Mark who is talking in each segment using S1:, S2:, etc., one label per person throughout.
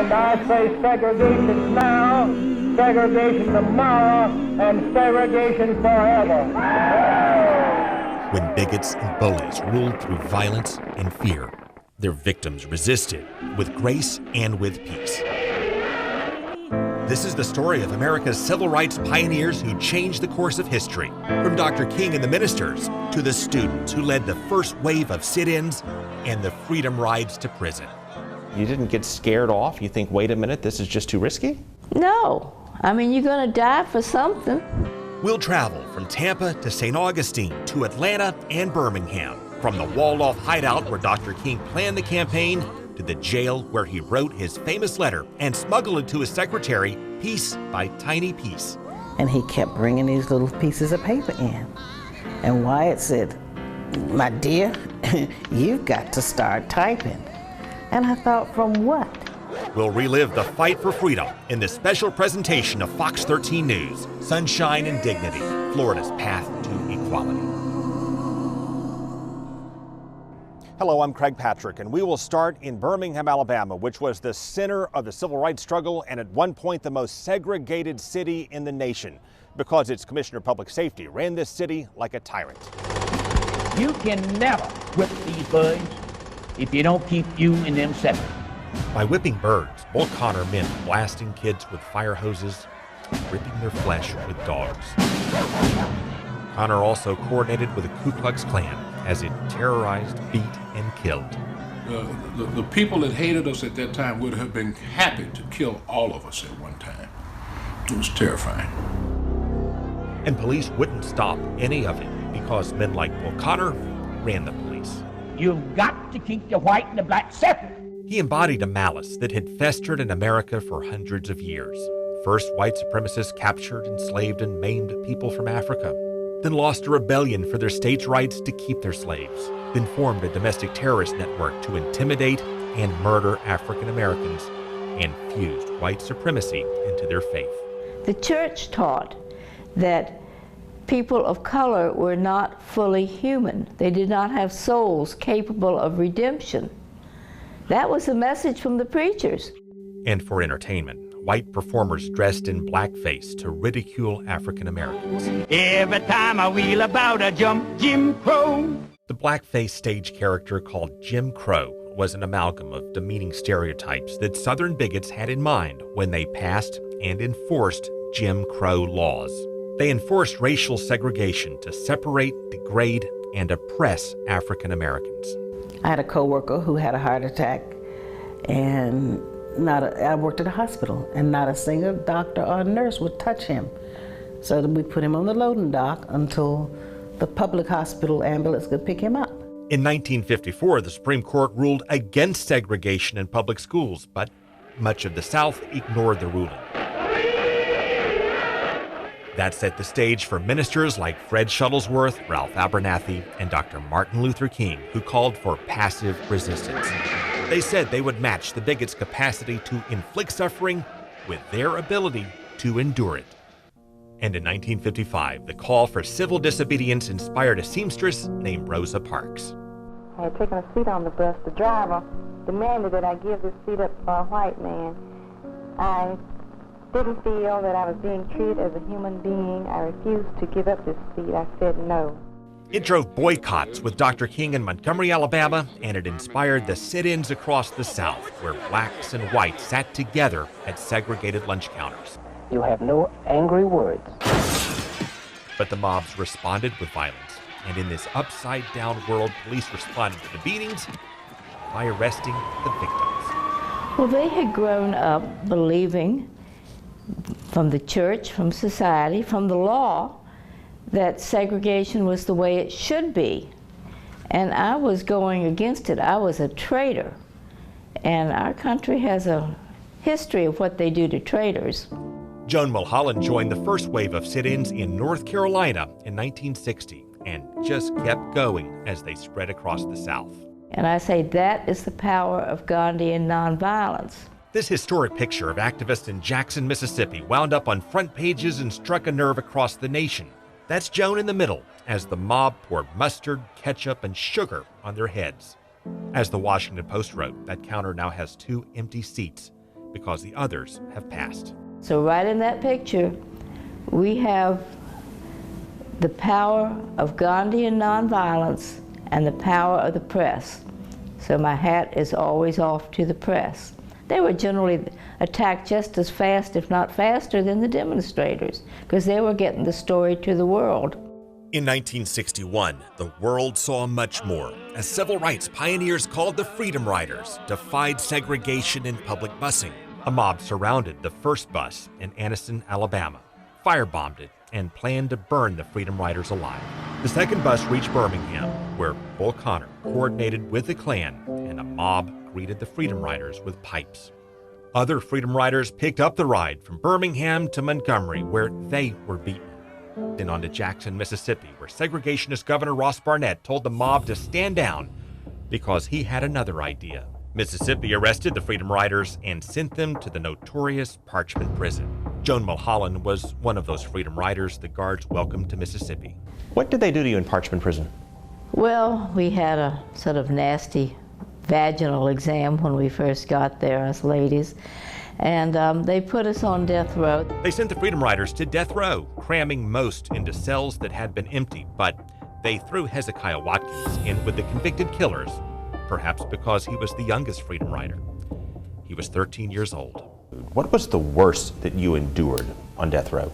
S1: And I say segregation now, segregation tomorrow, and segregation forever.
S2: When bigots and bullies ruled through violence and fear, their victims resisted with grace and with peace. This is the story of America's civil rights pioneers who changed the course of history, from Dr. King and the ministers to the students who led the first wave of sit-ins and the freedom rides to prison.
S3: You didn't get scared off? You think, wait a minute, this is just too risky?
S4: No. I mean, you're going to die for something.
S2: We'll travel from Tampa to St. Augustine to Atlanta and Birmingham, from the walled-off hideout where Dr. King planned the campaign to the jail where he wrote his famous letter and smuggled it to his secretary piece by tiny piece.
S5: And he kept bringing these little pieces of paper in. And Wyatt said, "My dear, you've got to start typing." And I thought, from what?
S2: We'll relive the fight for freedom in this special presentation of Fox 13 News, Sunshine and Dignity, Florida's Path to Equality. Hello, I'm Craig Patrick, and we will start in Birmingham, Alabama, which was the center of the civil rights struggle and at one point the most segregated city in the nation, because its Commissioner of Public Safety ran this city like a tyrant.
S6: You can never whip these birds if you don't keep you and them separate.
S2: By whipping birds, Bull Connor meant blasting kids with fire hoses, ripping their flesh with dogs. Connor also coordinated with the Ku Klux Klan as it terrorized, beat, and killed.
S7: The people that hated us at that time would have been happy to kill all of us at one time. It was terrifying.
S2: And police wouldn't stop any of it because men like Bull Connor ran the police.
S6: You've got to keep the white and the black separate.
S2: He embodied a malice that had festered in America for hundreds of years. First, white supremacists captured, enslaved, and maimed people from Africa, then lost a rebellion for their states' rights to keep their slaves, then formed a domestic terrorist network to intimidate and murder African Americans, and fused white supremacy into their faith.
S4: The church taught that people of color were not fully human. They did not have souls capable of redemption. That was the message from the preachers.
S2: And for entertainment, white performers dressed in blackface to ridicule African Americans.
S6: Every time I wheel about, I jump Jim Crow.
S2: The blackface stage character called Jim Crow was an amalgam of demeaning stereotypes that Southern bigots had in mind when they passed and enforced Jim Crow laws. They enforced racial segregation to separate, degrade, and oppress African Americans.
S5: I had a coworker who had a heart attack, and I worked at a hospital, and not a single doctor or nurse would touch him. So we put him on the loading dock until the public hospital ambulance could pick him up.
S2: In 1954, the Supreme Court ruled against segregation in public schools, but much of the South ignored the ruling. That set the stage for ministers like Fred Shuttlesworth, Ralph Abernathy, and Dr. Martin Luther King, who called for passive resistance. They said they would match the bigots' capacity to inflict suffering with their ability to endure it. And in 1955, the call for civil disobedience inspired a seamstress named Rosa Parks.
S8: I had taken a seat on the bus. The driver demanded that I give this seat up for a white man. I didn't feel that I was being treated as a human being. I refused to give up this seat. I said no.
S2: It drove boycotts with Dr. King in Montgomery, Alabama, and it inspired the sit-ins across the South, where blacks and whites sat together at segregated lunch counters.
S6: You have no angry words.
S2: But the mobs responded with violence, and in this upside-down world, police responded to the beatings by arresting the victims.
S4: Well, they had grown up believing from the church, from society, from the law, that segregation was the way it should be. And I was going against it. I was a traitor. And our country has a history of what they do to traitors.
S2: Joan Mulholland joined the first wave of sit-ins in North Carolina in 1960 and just kept going as they spread across the South.
S4: And I say that is the power of Gandhian nonviolence.
S2: This historic picture of activists in Jackson, Mississippi wound up on front pages and struck a nerve across the nation. That's Joan in the middle, as the mob poured mustard, ketchup, and sugar on their heads. As the Washington Post wrote, that counter now has 2 empty seats because the others have passed.
S4: So right in that picture, we have the power of Gandhian nonviolence and the power of the press. So my hat is always off to the press. They were generally attacked just as fast, if not faster, than the demonstrators, because they were getting the story to the world.
S2: In 1961, the world saw much more as civil rights pioneers called the Freedom Riders defied segregation in public busing. A mob surrounded the first bus in Augustine, Alabama, firebombed it, and planned to burn the Freedom Riders alive. The second bus reached Birmingham, where Bull Connor coordinated with the Klan, and a mob greeted the Freedom Riders with pipes. Other Freedom Riders picked up the ride from Birmingham to Montgomery, where they were beaten. Then on to Jackson, Mississippi, where segregationist Governor Ross Barnett told the mob to stand down because he had another idea. Mississippi arrested the Freedom Riders and sent them to the notorious Parchman Prison. Joan Mulholland was one of those Freedom Riders the guards welcomed to Mississippi.
S3: What did they do to you in Parchman Prison?
S4: Well, we had a sort of nasty vaginal exam when we first got there as ladies, and they put us on death row.
S2: They sent the Freedom Riders to death row, cramming most into cells that had been empty, but they threw Hezekiah Watkins in with the convicted killers, perhaps because he was the youngest Freedom Rider. He was 13 years old.
S3: What was the worst that you endured on death row?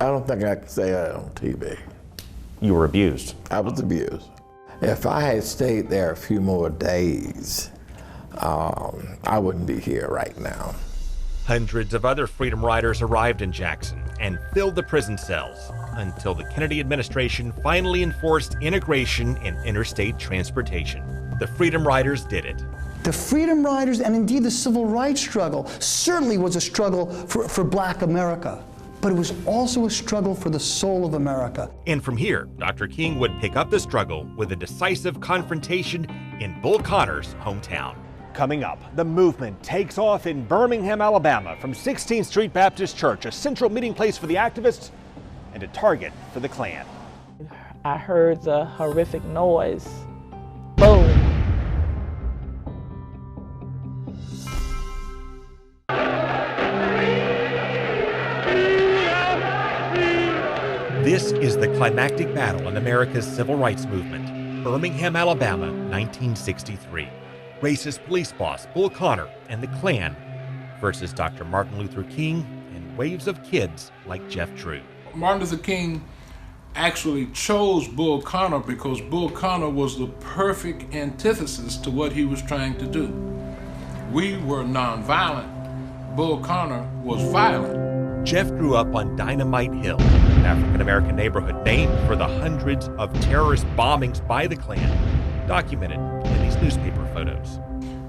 S9: I don't think I can say that on TV.
S3: You were abused.
S9: I was abused. If I had stayed there a few more days, I wouldn't be here right now.
S2: Hundreds of other Freedom Riders arrived in Jackson and filled the prison cells until the Kennedy administration finally enforced integration in interstate transportation. The Freedom Riders did it.
S10: The Freedom Riders, and indeed the civil rights struggle, certainly was a struggle for Black America, but it was also a struggle for the soul of America.
S2: And from here, Dr. King would pick up the struggle with a decisive confrontation in Bull Connor's hometown.
S11: Coming up, the movement takes off in Birmingham, Alabama, from 16th Street Baptist Church, a central meeting place for the activists and a target for the Klan.
S12: I heard the horrific noise. Boom.
S2: This is the climactic battle in America's civil rights movement, Birmingham, Alabama, 1963. Racist police boss Bull Connor and the Klan versus Dr. Martin Luther King and waves of kids like Jeff Drew.
S7: Martin Luther King actually chose Bull Connor because Bull Connor was the perfect antithesis to what he was trying to do. We were nonviolent. Bull Connor was violent.
S2: Jeff grew up on Dynamite Hill, an African-American neighborhood named for the hundreds of terrorist bombings by the Klan, documented in these newspaper photos.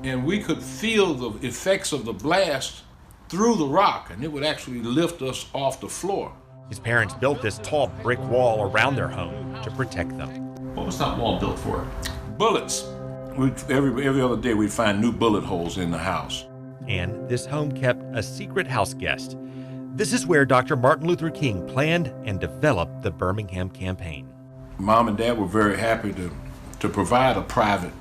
S7: And we could feel the effects of the blast through the rock, and it would actually lift us off the floor.
S2: His parents built this tall brick wall around their home to protect them.
S3: What was that wall built for?
S7: Bullets. Every other day we'd find new bullet holes in the house.
S2: And this home kept a secret house guest. This is where Dr. Martin Luther King planned and developed the Birmingham campaign.
S7: Mom and Dad were very happy to provide a private,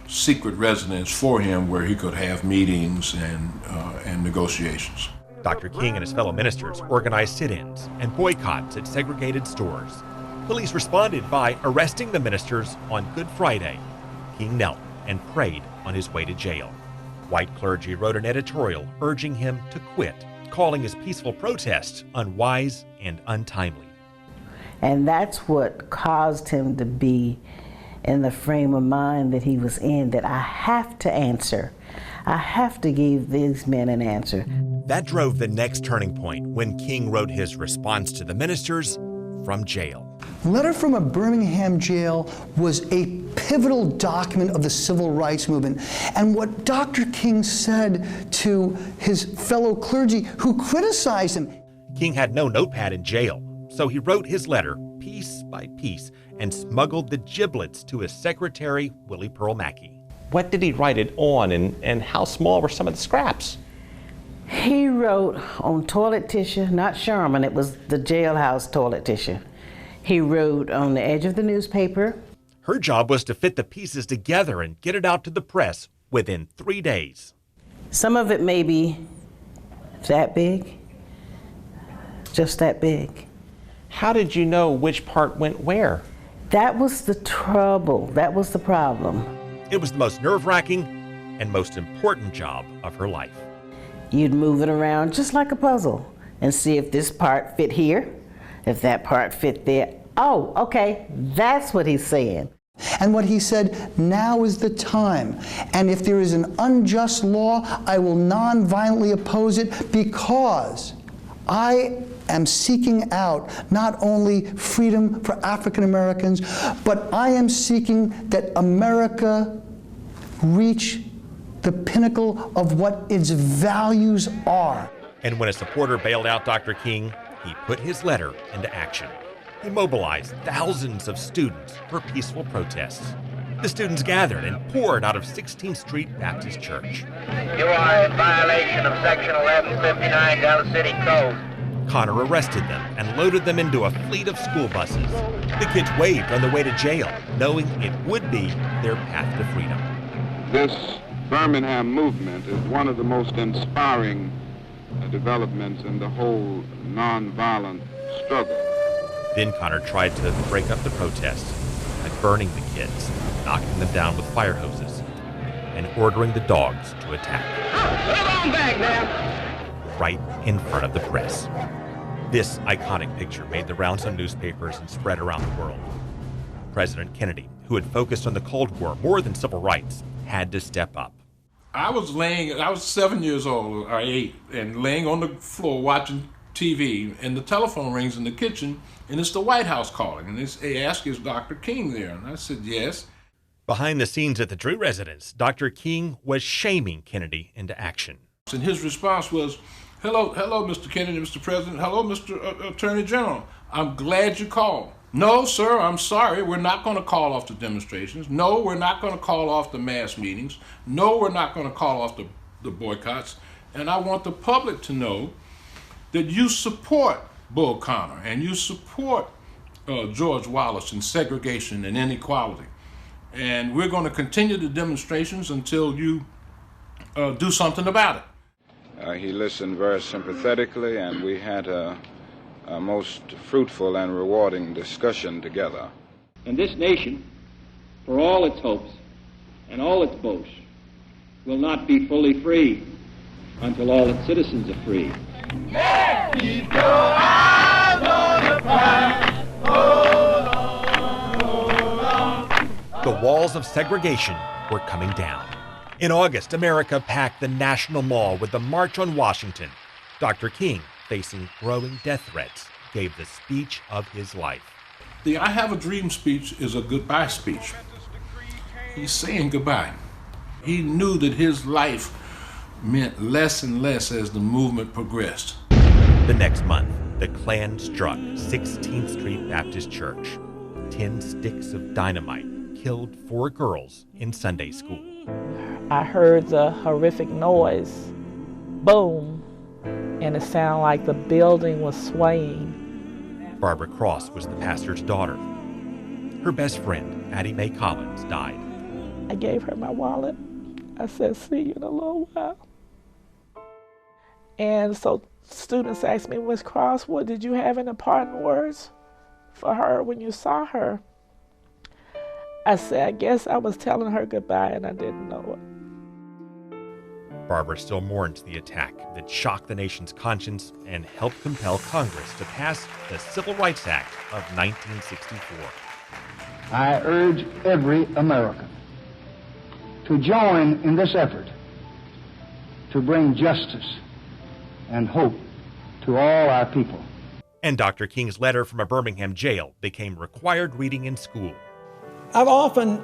S7: secret residence for him where he could have meetings and negotiations.
S2: Dr. King and his fellow ministers organized sit-ins and boycotts at segregated stores. Police responded by arresting the ministers on Good Friday. King knelt and prayed on his way to jail. White clergy wrote an editorial urging him to quit, calling his peaceful protests unwise and untimely.
S5: And that's what caused him to be in the frame of mind that he was in, that I have to answer. I have to give these men an answer.
S2: That drove the next turning point when King wrote his response to the ministers from jail.
S10: Letter from a Birmingham jail was a pivotal document of the civil rights movement. And what Dr. King said to his fellow clergy who criticized him.
S2: King had no notepad in jail, so he wrote his letter piece by piece and smuggled the giblets to his secretary, Willie Pearl Mackey.
S3: What did he write it on, and how small were some of the scraps?
S5: He wrote on toilet tissue, not Charmin, it was the jailhouse toilet tissue. He wrote on the edge of the newspaper.
S2: Her job was to fit the pieces together and get it out to the press within 3 days.
S5: Some of it may be That big. Just that big.
S3: How did you know which part went where?
S5: That was the trouble. That was the problem.
S2: It was the most nerve-wracking and most important job of her life.
S5: You'd move it around just like a puzzle and see if this part fit here, if that part fit there. Oh, okay, that's what he's saying.
S10: And what he said, now is the time. And if there is an unjust law, I will non-violently oppose it, because I am seeking out not only freedom for African Americans, but I am seeking that America reach the pinnacle of what its values are.
S2: And when a supporter bailed out Dr. King, he put his letter into action. He mobilized thousands of students for peaceful protests. The students gathered and poured out of 16th Street Baptist Church.
S1: You are in violation of Section 1159 Dallas City Code.
S2: Connor arrested them and loaded them into a fleet of school buses. The kids waved on the way to jail, knowing it would be their path to freedom.
S13: This Birmingham movement is one of the most inspiring developments in the whole nonviolent struggle.
S2: Then Connor tried to break up the protests by burning the kids, knocking them down with fire hoses, and ordering the dogs to attack.
S1: Come on back now!
S2: Right in front of the press. This iconic picture made the rounds on newspapers and spread around the world. President Kennedy, who had focused on the Cold War more than civil rights, had to step up.
S7: I was 7 years old, or 8, and laying on the floor watching TV, and the telephone rings in the kitchen, and it's the White House calling, and they ask, is Dr. King there? And I said, yes.
S2: Behind the scenes at the Drew residence, Dr. King was shaming Kennedy into action.
S7: And his response was, hello, Mr. Kennedy, Mr. President. Hello, Mr. Attorney General. I'm glad you called. No, sir, I'm sorry. We're not going to call off the demonstrations. No, we're not going to call off the mass meetings. No, we're not going to call off the boycotts. And I want the public to know that you support Bull Connor and you support George Wallace and segregation and inequality. And we're going to continue the demonstrations until you do something about it.
S13: He listened very sympathetically, and we had a most fruitful and rewarding discussion together.
S14: And this nation, for all its hopes and all its boasts, will not be fully free until all its citizens are free.
S1: Let me go out on the prize. Hold on, hold on.
S2: The walls of segregation were coming down. In August, America packed the National Mall with the March on Washington. Dr. King, facing growing death threats, gave the speech of his life.
S7: The I Have a Dream speech is a goodbye speech. He's saying goodbye. He knew that his life meant less and less as the movement progressed.
S2: The next month, the Klan struck 16th Street Baptist Church. 10 sticks of dynamite killed 4 girls in Sunday school.
S12: I heard the horrific noise, boom, and it sounded like the building was swaying.
S2: Barbara Cross was the pastor's daughter. Her best friend, Addie Mae Collins, died.
S12: I gave her my wallet. I said, see you in a little while. And so students asked me, Miss Cross, what did you have any parting words for her when you saw her? I said, I guess I was telling her goodbye and I didn't know it.
S2: Barbara still mourns the attack that shocked the nation's conscience and helped compel Congress to pass the Civil Rights Act of 1964.
S15: I urge every American to join in this effort to bring justice and hope to all our people.
S2: And Dr. King's letter from a Birmingham jail became required reading in school.
S16: I've often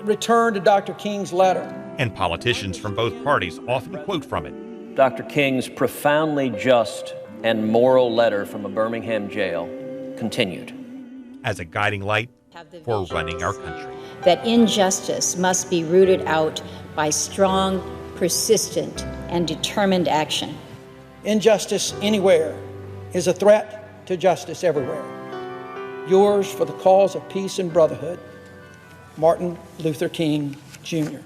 S16: returned to Dr. King's letter.
S2: And politicians from both parties often quote from it.
S17: Dr. King's profoundly just and moral letter from a Birmingham jail continued
S2: as a guiding light for running our country.
S18: That injustice must be rooted out by strong, persistent, and determined action.
S16: Injustice anywhere is a threat to justice everywhere. Yours for the cause of peace and brotherhood, Martin Luther King, Jr.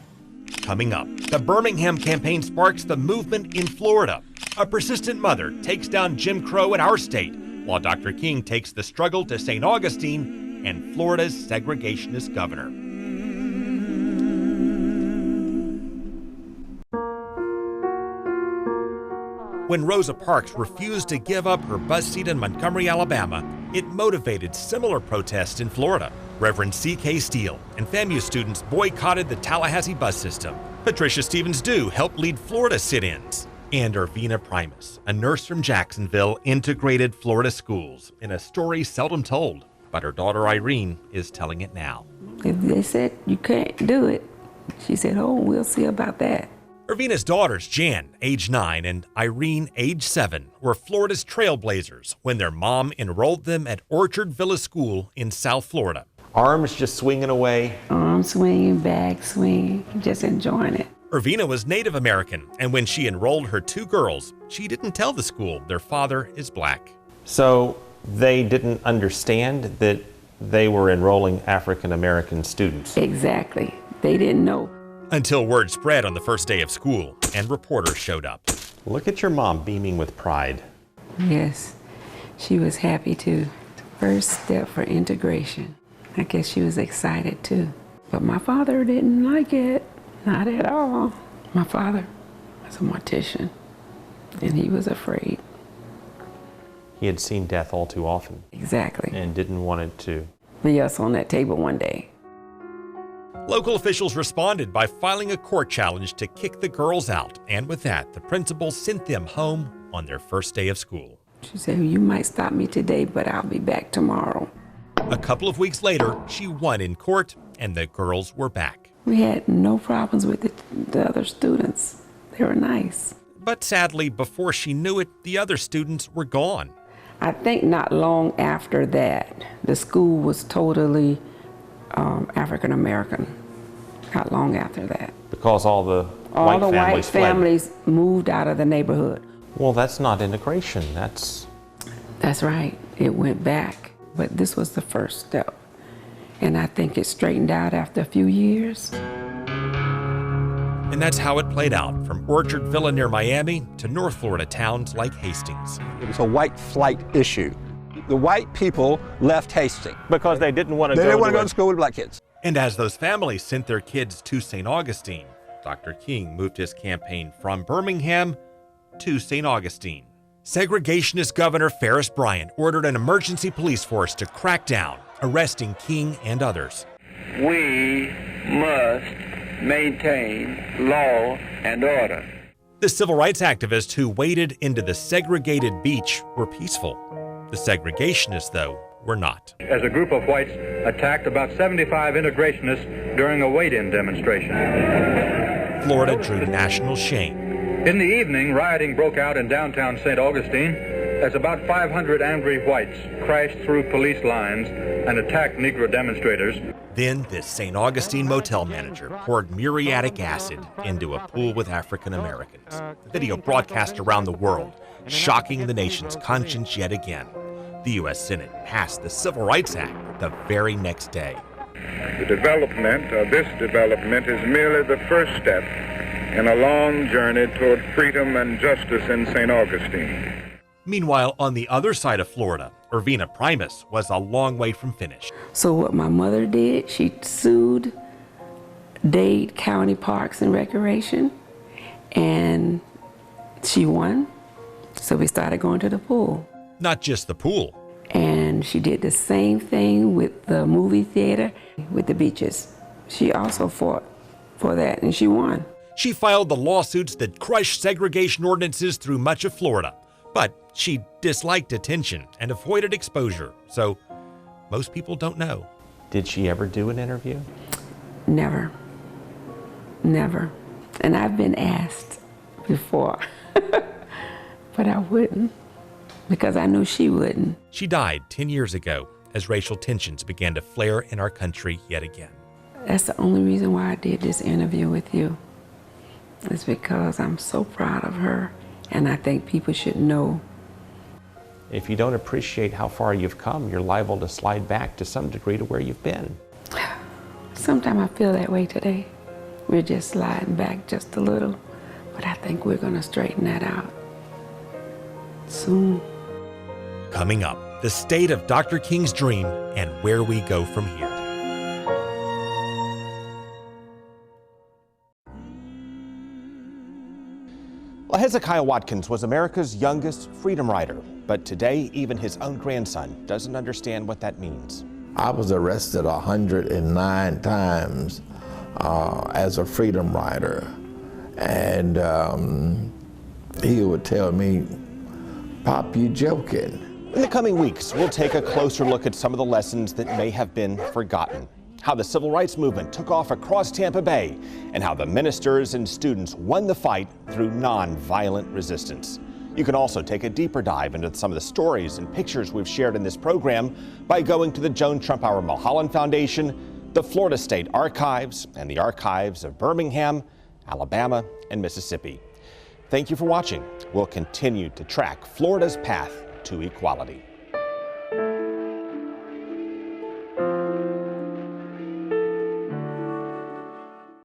S2: Coming up, the Birmingham campaign sparks the movement in Florida. A persistent mother takes down Jim Crow in our state, while Dr. King takes the struggle to St. Augustine and Florida's segregationist governor. When Rosa Parks refused to give up her bus seat in Montgomery, Alabama, it motivated similar protests in Florida. Reverend C.K. Steele and FAMU students boycotted the Tallahassee bus system. Patricia Stevens-Dew helped lead Florida sit-ins. And Irvina Primus, a nurse from Jacksonville, integrated Florida schools in a story seldom told. But her daughter Irene is telling it now.
S19: If they said you can't do it, she said, oh, we'll see about that.
S2: Irvina's daughters, Jan, age 9, and Irene, age 7, were Florida's trailblazers when their mom enrolled them at Orchard Villa School in South Florida.
S3: Arms just swinging away.
S19: Arms swinging, back swinging, just enjoying it.
S2: Irvina was Native American, and when she enrolled her 2 girls, she didn't tell the school their father is black.
S3: So they didn't understand that they were enrolling African American students.
S19: Exactly. They didn't know.
S2: Until word spread on the first day of school and reporters showed up.
S3: Look at your mom beaming with pride.
S19: Yes, she was happy too. First step for integration. I guess she was excited too. But my father didn't like it, not at all. My father was a mortician and he was afraid.
S3: He had seen death all too often.
S19: Exactly.
S3: And didn't want it to
S19: be us on that table one day.
S2: Local officials responded by filing a court challenge to kick the girls out, and with that, the principal sent them home on their first day of school.
S19: She said, you might stop me today, but I'll be back tomorrow.
S2: A couple of weeks later, she won in court, and the girls were back.
S19: We had no problems with the other students. They were nice.
S2: But sadly, before she knew it, the other students were gone.
S19: I think not long after that, the school was totally African American. Not long after that.
S3: Because all the
S19: white families moved out of the neighborhood.
S3: Well, that's not integration. That's
S19: right. It went back. But this was the first step. And I think it straightened out after a few years.
S2: And that's how it played out, from Orchard Villa near Miami to North Florida towns like Hastings.
S20: It was a white flight issue. The white people left Hastings.
S11: Because they didn't want to
S20: They didn't want to go to school with black kids.
S2: And as those families sent their kids to St. Augustine, Dr. King moved his campaign from Birmingham to St. Augustine. Segregationist Governor Ferris Bryant ordered an emergency police force to crack down, arresting King and others.
S21: We must maintain law and order.
S2: The civil rights activists who waded into the segregated beach were peaceful. The segregationists, though, were not.
S22: As a group of whites attacked about 75 integrationists during a wade-in demonstration.
S2: Florida drew national shame.
S22: In the evening, rioting broke out in downtown St. Augustine as about 500 angry whites crashed through police lines and attacked Negro demonstrators.
S2: Then this St. Augustine motel manager poured muriatic acid into a pool with African Americans. The video broadcast around the world, shocking the nation's conscience yet again. The U.S. Senate passed the Civil Rights Act the very next day.
S13: This development is merely the first step in a long journey toward freedom and justice in St. Augustine.
S2: Meanwhile, on the other side of Florida, Irvina Primus was a long way from finished.
S19: So what my mother did, she sued Dade County Parks and Recreation, and she won. So we started going to the pool.
S2: Not just the pool.
S19: And she did the same thing with the movie theater, with the beaches. She also fought for that, and she won.
S2: She filed the lawsuits that crushed segregation ordinances through much of Florida. But she disliked attention and avoided exposure, so most people don't know.
S3: Did she ever do an interview?
S19: Never. Never. And I've been asked before, but I wouldn't, because I knew she wouldn't.
S2: She died 10 years ago as racial tensions began to flare in our country yet again.
S19: That's the only reason why I did this interview with you. It's because I'm so proud of her, and I think people should know.
S3: If you don't appreciate how far you've come, you're liable to slide back to some degree to where you've been.
S19: Sometimes I feel that way today. We're just sliding back just a little, but I think we're going to straighten that out. soon.
S2: Coming up, the state of Dr. King's dream and where we go from here.
S11: Well, Hezekiah Watkins was America's youngest freedom rider, but today even his own grandson doesn't understand what that means.
S9: I was arrested 109 times as a freedom rider, and he would tell me, "Pop, you joking?"
S11: In the coming weeks, we'll take a closer look at some of the lessons that may have been forgotten, how the civil rights movement took off across Tampa Bay, and how the ministers and students won the fight through nonviolent resistance. You can also take a deeper dive into some of the stories and pictures we've shared in this program by going to the Joan Trumpauer Mulholland Foundation, the Florida State Archives, and the archives of Birmingham, Alabama, and Mississippi. Thank you for watching. We'll continue to track Florida's path to equality.